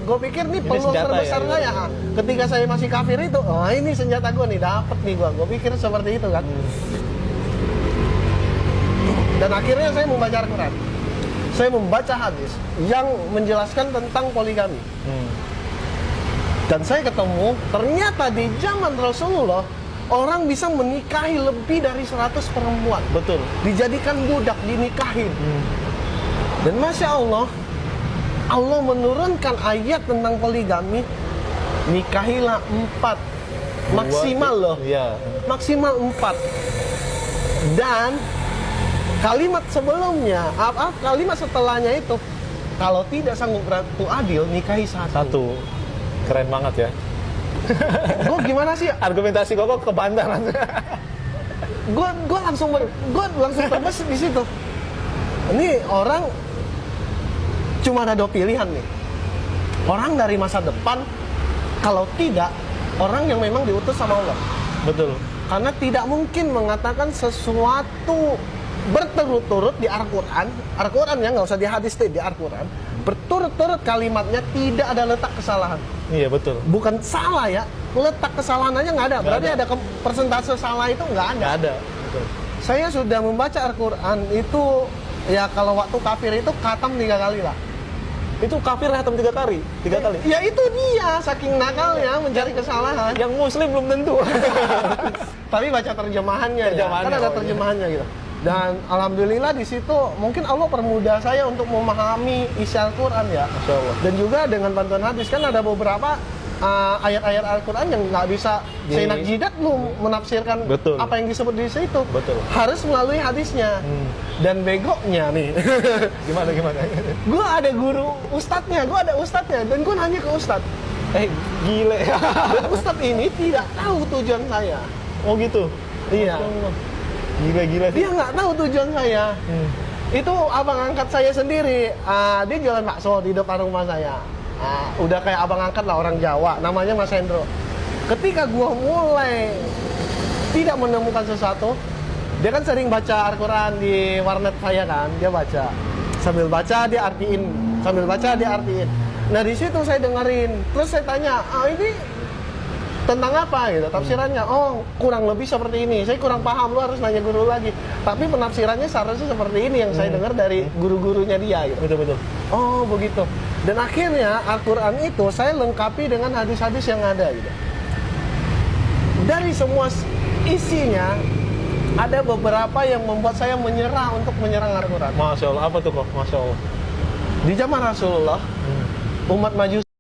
gue pikir nih peluang senjata terbesar ya, saya. Ketika saya masih kafir itu, oh ini senjata gue nih, dapet nih gue. Gue pikir seperti itu kan. Dan akhirnya saya membaca Al-Quran. Saya membaca hadis yang menjelaskan tentang poligami. Dan saya ketemu, ternyata di zaman Rasulullah, orang bisa menikahi lebih dari 100 perempuan. Betul. Dijadikan budak, dinikahin. Dan Masya Allah, Allah menurunkan ayat tentang poligami. Nikahilah 4. Maksimal loh. Iya. Maksimal 4. Dan kalimat sebelumnya, kalimat setelahnya itu, kalau tidak sanggup berlaku adil, nikahi 1. Keren banget ya. Gue gimana sih? Argumentasi kok kebantaran. Gue langsung terbesit di situ. Ini orang cuma ada 2 pilihan nih. Orang dari masa depan, kalau tidak, orang yang memang diutus sama Allah. Betul. Karena tidak mungkin mengatakan sesuatu berturut-turut di Al-Quran. Al-Quran ya, nggak usah di hadis deh, di Al-Quran. Berturut-turut kalimatnya tidak ada letak kesalahan. Iya betul. Bukan salah ya, letak kesalahan aja nggak ada. Berarti ada persentase salah itu nggak ada. Nggak ada. Betul. Saya sudah membaca Al-Quran itu, ya kalau waktu kafir itu khatam 3 kali lah. Itu kafir hatam 3 kali. 3 kali. Ya itu dia, saking nakalnya mencari kesalahan. Yang muslim belum tentu. Tapi baca terjemahannya ya. Kan ada terjemahannya gitu. Dan alhamdulillah di situ mungkin Allah permudah saya untuk memahami isi Al-Quran ya. Masya Allah. Dan juga dengan bantuan hadis, kan ada beberapa ayat-ayat Al-Quran yang nggak bisa seenak jidat lu menafsirkan apa yang disebut di situ. Betul. Harus melalui hadisnya. Dan begoknya nih. Gimana? Gue ada guru ustadznya, dan gue nanya ke ustadz. Gile. Dan ustadz ini tidak tahu tujuan saya. Oh gitu? Iya. Gila sih. Dia nggak tahu tujuan saya. Itu abang angkat saya sendiri. Dia jualan bakso di depan rumah saya. Udah kayak abang angkat lah, orang Jawa. Namanya Mas Hendro. Ketika gua mulai tidak menemukan sesuatu, dia kan sering baca Al-Quran di warnet saya kan. Dia baca. Sambil baca dia artiin. Nah di situ saya dengerin. Terus saya tanya, ini tentang apa gitu tafsirannya? Oh, kurang lebih seperti ini. Saya kurang paham, lu harus nanya guru lagi. Tapi penafsirannya seharusnya seperti ini yang saya dengar dari guru-gurunya dia gitu. Betul. Oh, begitu. Dan akhirnya Al-Quran itu saya lengkapi dengan hadis-hadis yang ada gitu. Dari semua isinya ada beberapa yang membuat saya menyerah untuk menyerang Al-Quran. Masya Allah, apa tuh kok? Masya Allah. Di zaman Rasulullah, umat Majusi